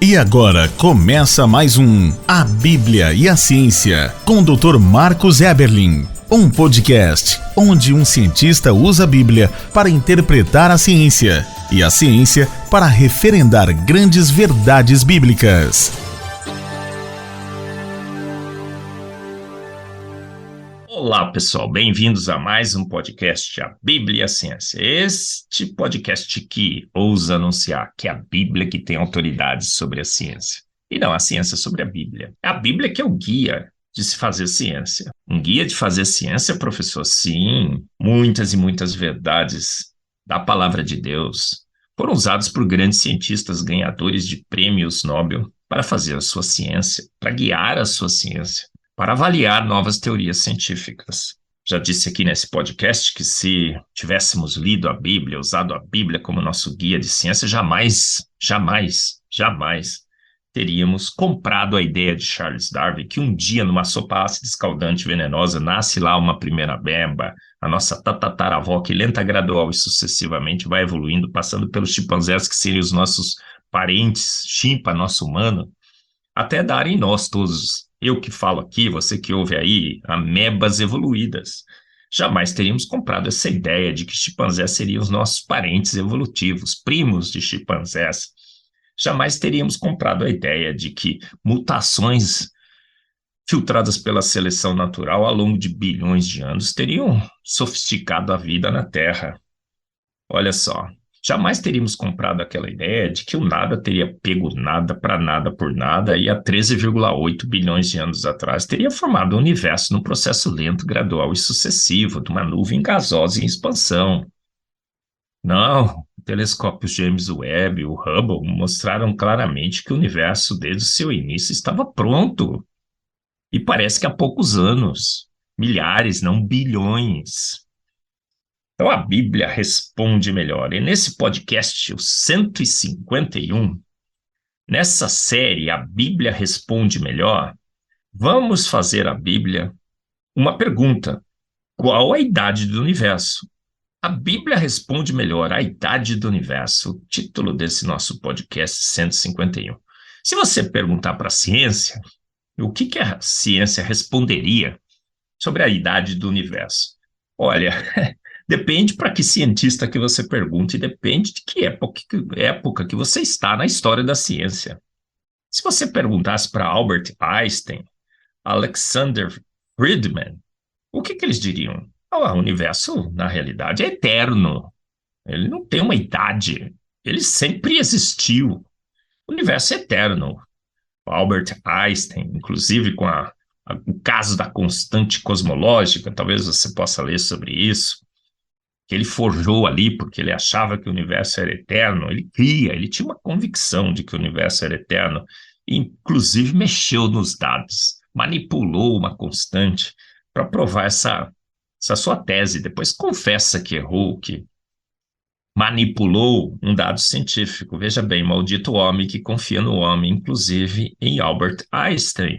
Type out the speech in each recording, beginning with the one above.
E agora começa mais um A Bíblia e a Ciência, com o Dr. Marcos Eberlin. Um podcast onde um cientista usa a Bíblia para interpretar a ciência e a ciência para referendar grandes verdades bíblicas. Olá, pessoal, bem-vindos a mais um podcast, A Bíblia e a Ciência. Este podcast que ousa anunciar que é a Bíblia que tem autoridade sobre a ciência. E não a ciência sobre a Bíblia. É a Bíblia que é o guia de se fazer ciência. Um guia de fazer ciência, professor? Sim, muitas e muitas verdades da palavra de Deus foram usadas por grandes cientistas ganhadores de prêmios Nobel para fazer a sua ciência, para guiar a sua ciência, para avaliar novas teorias científicas. Já disse aqui nesse podcast que se tivéssemos lido a Bíblia, usado a Bíblia como nosso guia de ciência, jamais teríamos comprado a ideia de Charles Darwin que um dia numa sopa ácida escaldante e venenosa nasce lá uma primeira beba, a nossa tataravó que lenta, gradual e sucessivamente vai evoluindo, passando pelos chimpanzés que seriam os nossos parentes, chimpa, nosso humano, até dar em nós todos, eu que falo aqui, você que ouve aí, amebas evoluídas. Jamais teríamos comprado essa ideia de que chimpanzés seriam os nossos parentes evolutivos, primos de chimpanzés. Jamais teríamos comprado a ideia de que mutações filtradas pela seleção natural ao longo de bilhões de anos teriam sofisticado a vida na Terra. Olha só. Jamais teríamos comprado aquela ideia de que o nada teria pego nada para nada por nada e há 13,8 bilhões de anos atrás teria formado o universo num processo lento, gradual e sucessivo, de uma nuvem gasosa em expansão. Não, o telescópio James Webb e o Hubble mostraram claramente que o universo, desde o seu início, estava pronto. E parece que há poucos anos, milhares, não bilhões. Então a Bíblia responde melhor. E nesse podcast, o 151, nessa série A Bíblia Responde Melhor, vamos fazer à Bíblia uma pergunta. Qual a idade do universo? A Bíblia responde melhor a idade do universo, o título desse nosso podcast 151. Se você perguntar para a ciência, o que a ciência responderia sobre a idade do universo? Olha, depende para que cientista que você pergunte e depende de que época que você está na história da ciência. Se você perguntasse para Albert Einstein, Alexander Friedman, o que eles diriam? O universo, na realidade, é eterno. Ele não tem uma idade. Ele sempre existiu. O universo é eterno. O Albert Einstein, inclusive com o caso da constante cosmológica, talvez você possa ler sobre isso, que ele forjou ali porque ele achava que o universo era eterno, ele tinha uma convicção de que o universo era eterno, e inclusive mexeu nos dados, manipulou uma constante para provar essa sua tese, depois confessa que errou, que manipulou um dado científico. Veja bem, maldito homem que confia no homem, inclusive em Albert Einstein.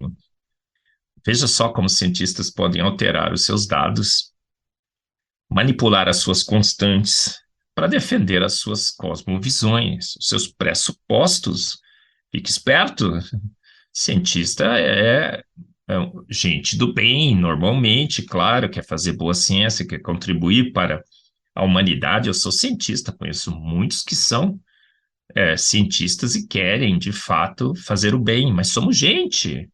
Veja só como cientistas podem alterar os seus dados, manipular as suas constantes para defender as suas cosmovisões, os seus pressupostos. Fique esperto. Cientista é gente do bem, normalmente, claro, quer fazer boa ciência, quer contribuir para a humanidade. Eu sou cientista, conheço muitos que são cientistas e querem, de fato, fazer o bem, mas somos gente,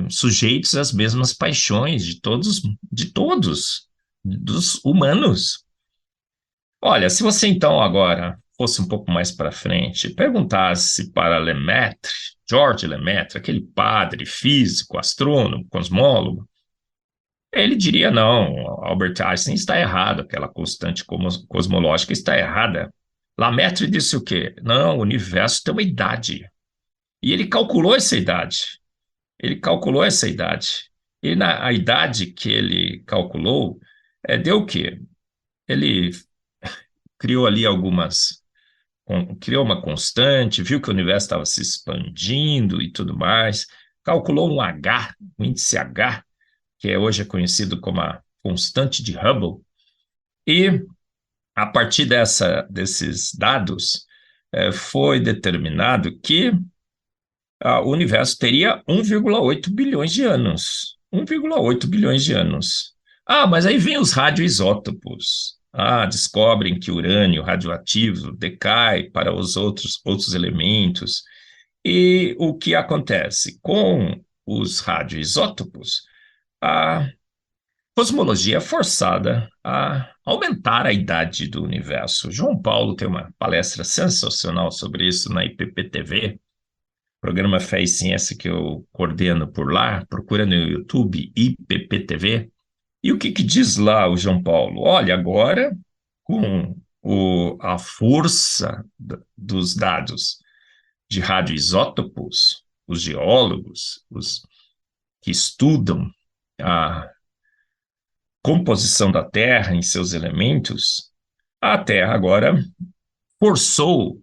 sujeitos às mesmas paixões de todos, dos humanos. Olha, se você então agora fosse um pouco mais para frente, perguntasse para Lemaitre, Georges Lemaitre, aquele padre físico, astrônomo, cosmólogo, ele diria, não, Albert Einstein está errado, aquela constante cosmológica está errada. Lemaitre disse o quê? Não, o universo tem uma idade. E ele calculou essa idade. E a idade que ele calculou deu o quê? Ele criou ali criou uma constante, viu que o universo estava se expandindo e tudo mais, calculou um índice H, que hoje é conhecido como a constante de Hubble, e a partir desses dados, foi determinado que o universo teria 1,8 bilhões de anos. 1,8 bilhões de anos. Mas aí vem os radioisótopos. Descobrem que o urânio radioativo decai para os outros elementos. E o que acontece? Com os radioisótopos, a cosmologia é forçada a aumentar a idade do universo. João Paulo tem uma palestra sensacional sobre isso na IPPTV, programa Fé e Ciência que eu coordeno por lá. Procura no YouTube IPPTV. E o que diz lá o João Paulo? Olha, agora, com a força dos dados de radioisótopos, os geólogos, os que estudam a composição da Terra em seus elementos, a Terra agora forçou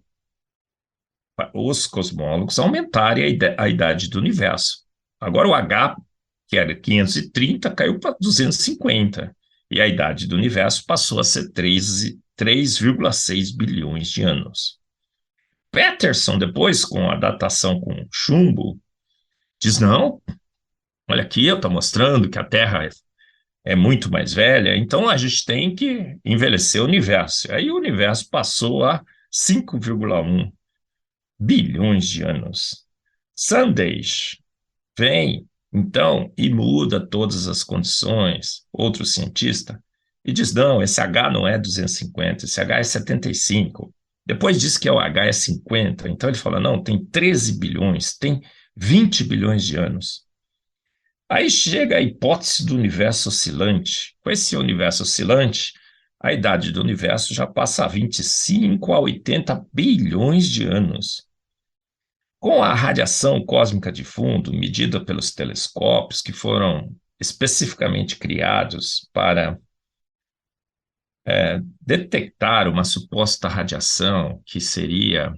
os cosmólogos a aumentarem a idade do universo. Agora o H, que era 530, caiu para 250, e a idade do universo passou a ser 3,6 bilhões de anos. Peterson, depois, com a datação com chumbo, diz, não, olha aqui, eu estou mostrando que a Terra é muito mais velha, então a gente tem que envelhecer o universo. Aí o universo passou a 5,1 bilhões de anos. Sandage vem, então, e muda todas as condições, outro cientista, e diz, não, esse H não é 250, esse H é 75. Depois diz que o H é 50, então ele fala, não, tem 13 bilhões, tem 20 bilhões de anos. Aí chega a hipótese do universo oscilante. Com esse universo oscilante, a idade do universo já passa a 25 a 80 bilhões de anos. Com a radiação cósmica de fundo, medida pelos telescópios que foram especificamente criados para detectar uma suposta radiação, que seria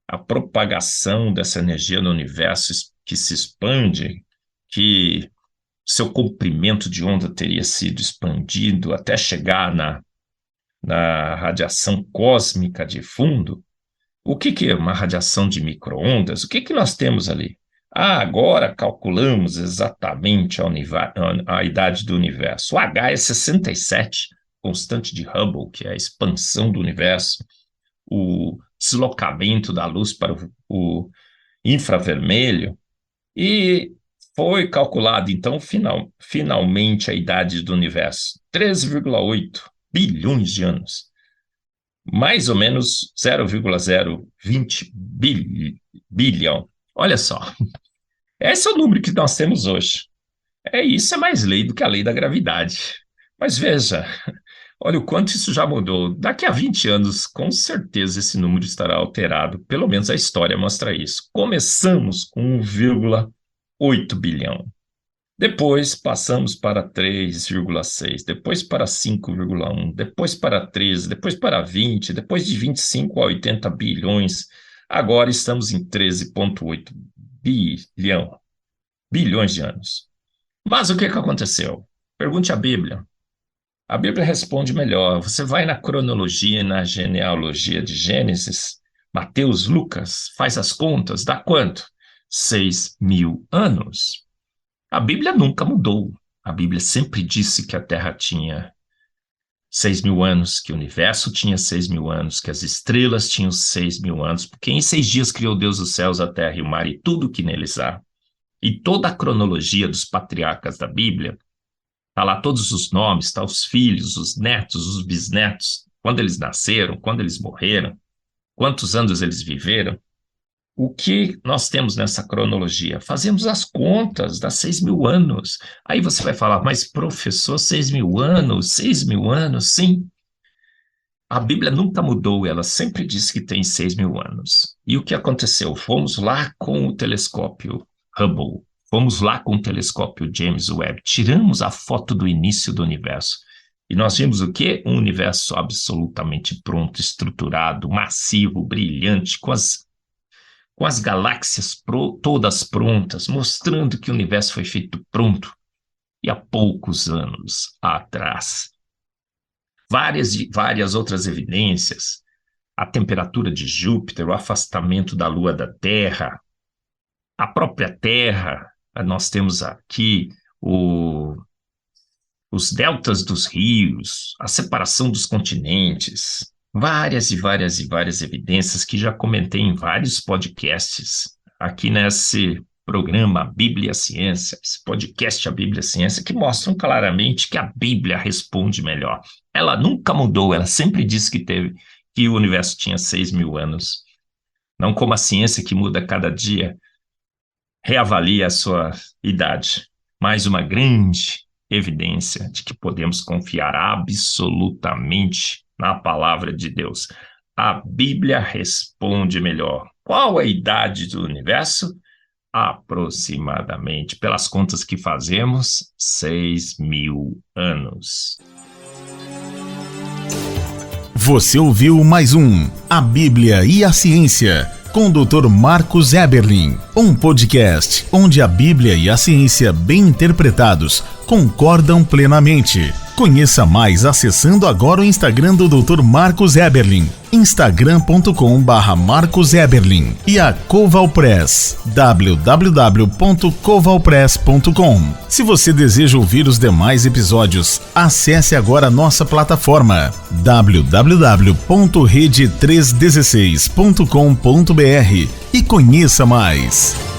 a propagação dessa energia no universo que se expande, que seu comprimento de onda teria sido expandido até chegar na radiação cósmica de fundo. O que é uma radiação de micro-ondas? O que nós temos ali? Agora calculamos exatamente a idade do universo. O H é 67, constante de Hubble, que é a expansão do universo, o deslocamento da luz para o infravermelho, e foi calculado, então, finalmente a idade do universo, 13,8 bilhões de anos. Mais ou menos 0,020 bilhão. Olha só, esse é o número que nós temos hoje. Isso é mais lei do que a lei da gravidade. Mas veja, olha o quanto isso já mudou. Daqui a 20 anos, com certeza esse número estará alterado. Pelo menos a história mostra isso. Começamos com 1,8 bilhão. Depois passamos para 3,6, depois para 5,1, depois para 13, depois para 20, depois de 25 a 80 bilhões. Agora estamos em 13,8 bilhões de anos. Mas o que aconteceu? Pergunte à Bíblia. A Bíblia responde melhor. Você vai na cronologia e na genealogia de Gênesis, Mateus, Lucas, faz as contas, dá quanto? 6.000 anos. A Bíblia nunca mudou. A Bíblia sempre disse que a Terra tinha 6.000 anos, que o universo tinha 6.000 anos, que as estrelas tinham 6.000 anos, porque em 6 dias criou Deus os céus, a terra e o mar e tudo que neles há. E toda a cronologia dos patriarcas da Bíblia, está lá todos os nomes, está os filhos, os netos, os bisnetos, quando eles nasceram, quando eles morreram, quantos anos eles viveram. O que nós temos nessa cronologia? Fazemos as contas, dá 6.000 anos. Aí você vai falar, mas professor, 6.000 anos? 6.000 anos? Sim. A Bíblia nunca mudou, ela sempre disse que tem 6.000 anos. E o que aconteceu? Fomos lá com o telescópio Hubble, fomos lá com o telescópio James Webb, tiramos a foto do início do universo. E nós vimos o quê? Um universo absolutamente pronto, estruturado, massivo, brilhante, com as galáxias todas prontas, mostrando que o universo foi feito pronto. E há poucos anos atrás, várias outras evidências a temperatura de Júpiter, o afastamento da Lua da Terra, a própria Terra. Nós temos aqui os deltas dos rios, a separação dos continentes, várias evidências que já comentei em vários podcasts aqui nesse programa A Bíblia e a Ciência, esse podcast A Bíblia e a Ciência, que mostram claramente que a Bíblia responde melhor. Ela nunca mudou, ela sempre disse que o universo tinha 6.000 anos. Não como a ciência que muda cada dia, reavalia a sua idade. Mais uma grande evidência de que podemos confiar absolutamente na palavra de Deus. A Bíblia responde melhor. Qual a idade do universo? Aproximadamente, pelas contas que fazemos, 6.000 anos. Você ouviu mais um A Bíblia e a Ciência, com o Dr. Marcos Eberlin, um podcast onde a Bíblia e a ciência bem interpretados concordam plenamente. Conheça mais acessando agora o Instagram do Dr. Marcos Eberlin, instagram.com/Marcos Eberlin, e a Coval Press, www.covalpress.com. Se você deseja ouvir os demais episódios, acesse agora a nossa plataforma www.rede316.com.br e conheça mais.